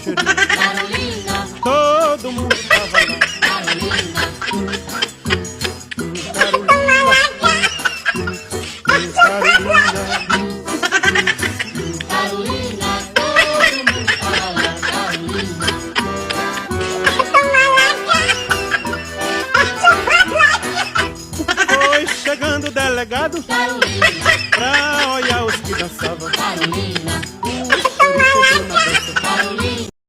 Carolina, todo mundo tava lá. Carolina, Carolina, Carolina, todo mundo para lá, Carolina. foi chegando o delegado Carolina, pra olhar os que dançavam. Carolina,